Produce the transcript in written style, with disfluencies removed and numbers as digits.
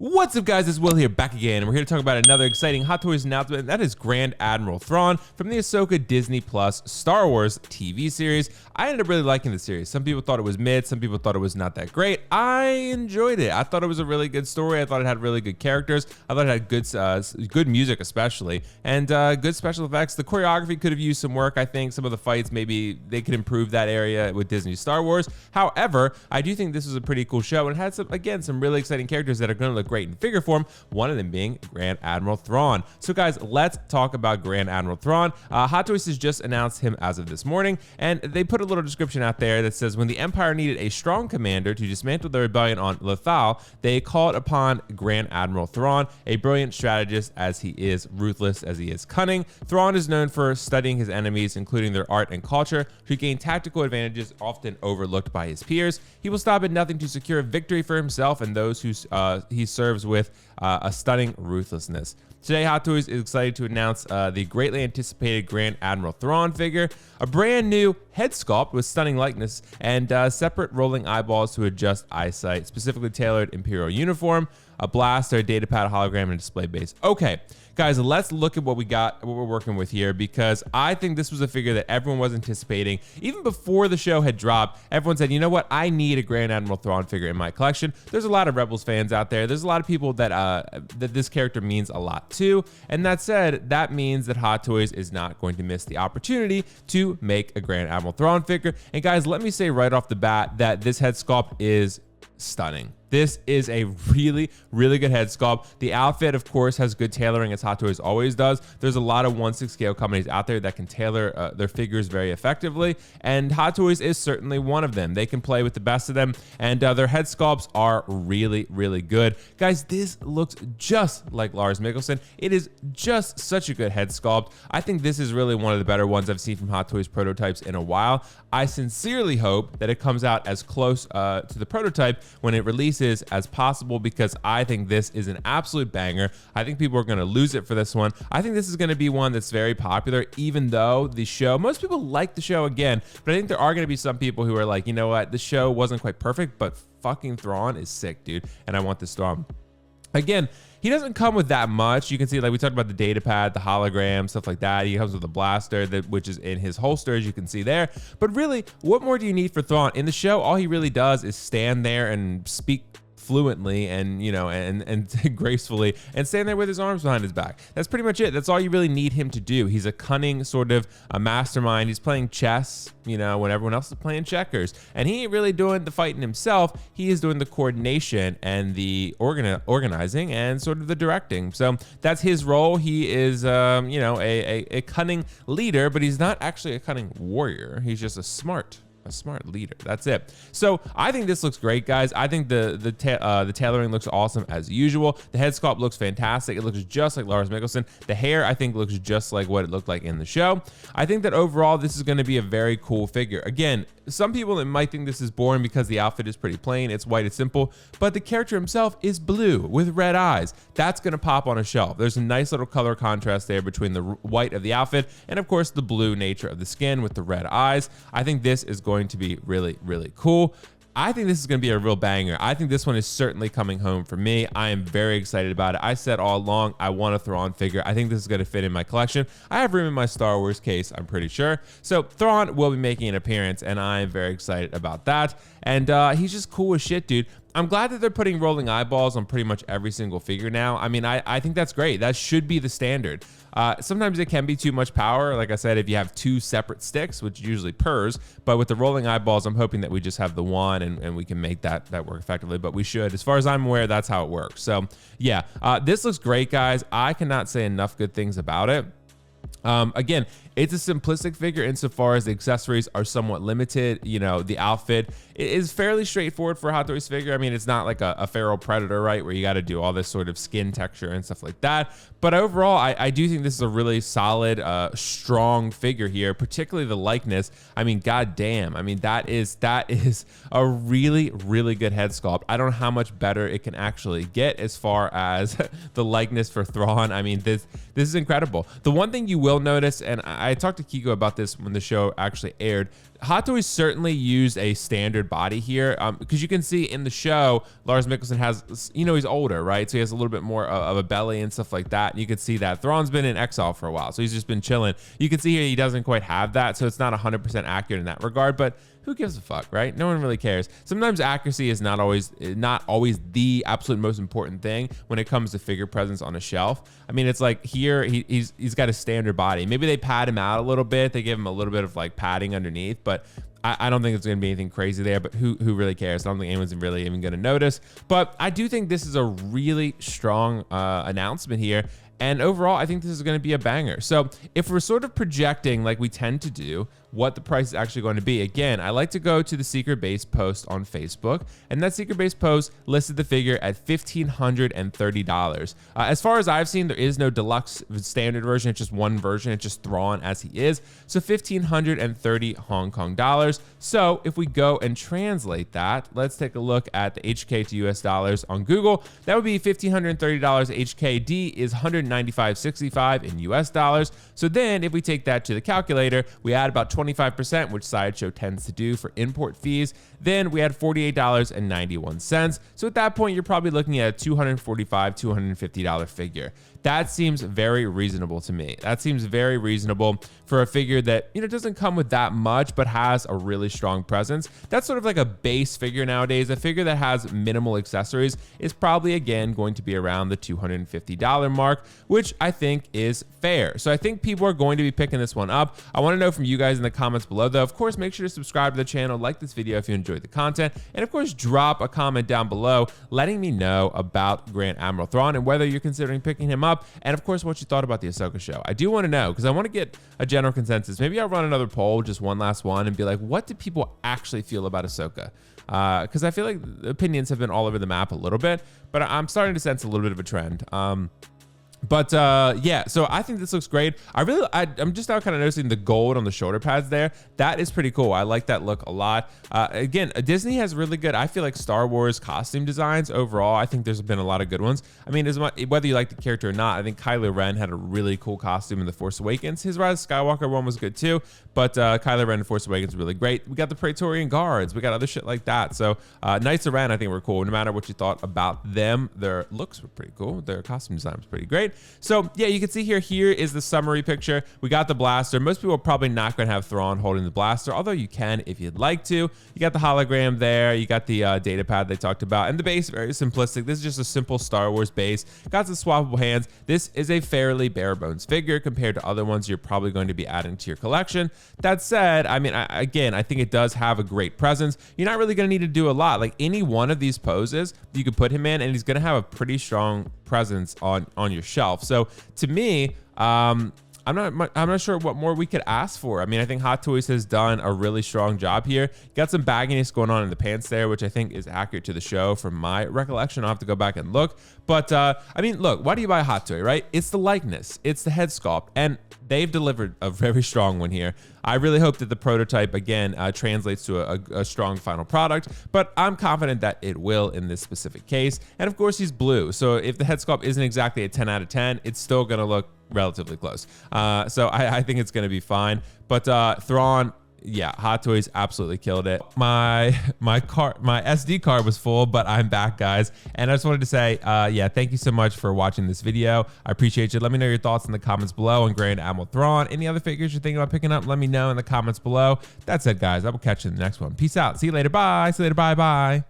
What's up, guys? It's Will here, back again, and we're here to talk about another exciting Hot Toys announcement, and that is Grand Admiral Thrawn from the Ahsoka Disney Plus Star Wars TV series. I ended up really liking the series. Some people thought it was mid, some people thought it was not that great. I enjoyed it. I thought it was a really good story. I thought it had really good characters. I thought it had good music, especially, and good special effects. The choreography could have used some work. I think some of the fights, maybe they could improve that area with Disney Star Wars. However, I do think this was a pretty cool show, and it had some really exciting characters that are going to look great in figure form, one of them being Grand Admiral Thrawn. So guys, let's talk about Grand Admiral Thrawn. Hot Toys has just announced him as of this morning, and they put a little description out there that says, when the Empire needed a strong commander to dismantle the rebellion on Lothal, they called upon Grand Admiral Thrawn, a brilliant strategist as he is ruthless as he is cunning. Thrawn is known for studying his enemies, including their art and culture, to gain tactical advantages often overlooked by his peers. He will stop at nothing to secure victory for himself and those who he serves with a stunning ruthlessness. Today, Hot Toys is excited to announce the greatly anticipated Grand Admiral Thrawn figure, a brand new head sculpt with stunning likeness, and separate rolling eyeballs to adjust eyesight, specifically tailored Imperial uniform, a blaster, a datapad, hologram, and a display base. Okay, guys, let's look at what we're working with here, because I think this was a figure that everyone was anticipating. Even before the show had dropped, everyone said, you know what, I need a Grand Admiral Thrawn figure in my collection. There's a lot of Rebels fans out there. There's a lot of people that this character means a lot to. And that said, that means that Hot Toys is not going to miss the opportunity to make a Grand Admiral Thrawn figure. And guys, let me say right off the bat that this head sculpt is stunning. This is a really, really good head sculpt. The outfit, of course, has good tailoring, as Hot Toys always does. There's a lot of 1/6 scale companies out there that can tailor their figures very effectively, and Hot Toys is certainly one of them. They can play with the best of them, and their head sculpts are really, really good. Guys, this looks just like Lars Mikkelsen. It is just such a good head sculpt. I think this is really one of the better ones I've seen from Hot Toys prototypes in a while. I sincerely hope that it comes out as close to the prototype when it releases as possible, because I think this is an absolute banger. I think people are going to lose it for this one. I think this is going to be one that's very popular, even though the show, most people like the show again, but I think there are going to be some people who are like, you know what, the show wasn't quite perfect, but fucking Thrawn is sick, dude, and I want this Thrawn. Again, he doesn't come with that much. You can see, like we talked about, the data pad, the hologram, stuff like that. He comes with a blaster, which is in his holster, as you can see there. But really, what more do you need for Thrawn? In the show, all he really does is stand there and speak fluently and, you know, and gracefully, and stand there with his arms behind his back. That's pretty much it. That's all you really need him to do. He's a cunning sort of a mastermind. He's playing chess, you know, when everyone else is playing checkers, and he ain't really doing the fighting himself. He is doing the coordination and the organizing and sort of the directing. So that's his role. He is, you know, a cunning leader, but he's not actually a cunning warrior. He's just a smart leader. That's it. So I think this looks great, guys. I think the tailoring looks awesome as usual. The head sculpt looks fantastic. It looks just like Lars Mikkelsen. The hair, I think, looks just like what it looked like in the show. I think that overall this is going to be a very cool figure. Again, some people might think this is boring because the outfit is pretty plain. It's white and simple, but the character himself is blue with red eyes. That's going to pop on a shelf. There's a nice little color contrast there between the white of the outfit and, of course, the blue nature of the skin with the red eyes. I think this is going to be really, really cool. I think this is going to be a real banger. I think this one is certainly coming home for me. I am very excited about it. I said all along, I want a Thrawn figure. I think this is going to fit in my collection. I have room in my Star Wars case, I'm pretty sure. So Thrawn will be making an appearance, and I am very excited about that. And he's just cool as shit, dude. I'm glad that they're putting rolling eyeballs on pretty much every single figure now. I mean, I think that's great. That should be the standard. Sometimes it can be too much power. Like I said, if you have two separate sticks, which usually purrs, but with the rolling eyeballs, I'm hoping that we just have the one and we can make that work effectively, but we should. As far as I'm aware, that's how it works. So yeah, this looks great, guys. I cannot say enough good things about it. Again, it's a simplistic figure insofar as the accessories are somewhat limited. You know, the outfit is fairly straightforward for a Hot Toys figure. I mean, it's not like a feral predator, right, where you got to do all this sort of skin texture and stuff like that. But overall, I do think this is a really solid, strong figure here, particularly the likeness. I mean, goddamn. I mean, that is a really, really good head sculpt. I don't know how much better it can actually get as far as the likeness for Thrawn. I mean, this is incredible. The one thing you will notice, and I talked to Kiko about this when the show actually aired, Hot Toys certainly used a standard body here, because you can see in the show, Lars Mikkelsen has, you know, he's older, right? So he has a little bit more of a belly and stuff like that. And you can see that Thrawn's been in exile for a while, so he's just been chilling. You can see here he doesn't quite have that, so it's not 100% accurate in that regard, but who gives a fuck, right? No one really cares. Sometimes accuracy is not always the absolute most important thing when it comes to figure presence on a shelf. I mean, it's like here he's got a standard body. Maybe they pad him out a little bit. They give him a little bit of like padding underneath, but I don't think it's going to be anything crazy there, but who really cares? I don't think anyone's really even going to notice. But I do think this is a really strong announcement here. And overall, I think this is going to be a banger. So if we're sort of projecting like we tend to do what the price is actually going to be, again, I like to go to the secret base post on Facebook, and that secret base post listed the figure at $1,530. As far as I've seen, there is no deluxe standard version. It's just one version. It's just Thrawn as he is. So 1,530 Hong Kong dollars. So if we go and translate that, let's take a look at the HK to US dollars on Google. That would be $1,530 HKD is 195.65 in US dollars. So then if we take that to the calculator, we add about 25%, which Sideshow tends to do for import fees. Then we had $48.91. So at that point, you're probably looking at a $245, $250 figure. That seems very reasonable to me. That seems very reasonable for a figure that, you know, doesn't come with that much, but has a really strong presence. That's sort of like a base figure nowadays. A figure that has minimal accessories is probably, again, going to be around the $250 mark, which I think is fair. So I think people are going to be picking this one up. I want to know from you guys in the comments below, though. Of course, make sure to subscribe to the channel, like this video if you enjoyed the content, and of course, drop a comment down below letting me know about Grand Admiral Thrawn and whether you're considering picking him up, and of course, what you thought about the Ahsoka show. I do want to know, because I want to get a general consensus. Maybe I'll run another poll, just one last one, and be like, what do people actually feel about Ahsoka? Because I feel like the opinions have been all over the map a little bit, but I'm starting to sense a little bit of a trend. Yeah, so I think this looks great. I'm just now kind of noticing the gold on the shoulder pads there. That is pretty cool. I like that look a lot. Again, Disney has really good, I feel like, Star Wars costume designs overall. I think there's been a lot of good ones. I mean, whether you like the character or not, I think Kylo Ren had a really cool costume in The Force Awakens. His Rise of Skywalker one was good too, but Kylo Ren in Force Awakens was really great. We got the Praetorian Guards. We got other shit like that. So Knights of Ren, I think, were cool. No matter what you thought about them, their looks were pretty cool. Their costume design was pretty great. So yeah, you can see here is the summary picture. We got the blaster. Most people are probably not going to have Thrawn holding the blaster, although you can if you'd like to. You got the hologram there. You got the data pad they talked about, and the base, very simplistic. This is just a simple Star Wars base. Got some swappable hands. This is a fairly bare bones figure compared to other ones you're probably going to be adding to your collection. That said, I mean, again, I think it does have a great presence. You're not really going to need to do a lot. Like any one of these poses, you could put him in, and he's going to have a pretty strong presence on your shelf. So to me, I'm not sure what more we could ask for. I mean, I think Hot Toys has done a really strong job here. Got some bagginess going on in the pants there, which I think is accurate to the show from my recollection. I'll have to go back and look. But I mean, look, why do you buy a Hot Toy, right? It's the likeness, it's the head sculpt, and they've delivered a very strong one here. I really hope that the prototype, again, translates to a strong final product, but I'm confident that it will in this specific case. And of course, he's blue. So if the head sculpt isn't exactly a 10 out of 10, it's still going to look relatively close. So I think it's going to be fine. But Thrawn, yeah, Hot Toys absolutely killed it. My SD card was full, but I'm back, guys. And I just wanted to say, yeah, thank you so much for watching this video. I appreciate you. Let me know your thoughts in the comments below on Grand Admiral Thrawn. Any other figures you're thinking about picking up, let me know in the comments below. That's it, guys. I will catch you in the next one. Peace out. See you later. Bye. See you later. Bye. Bye.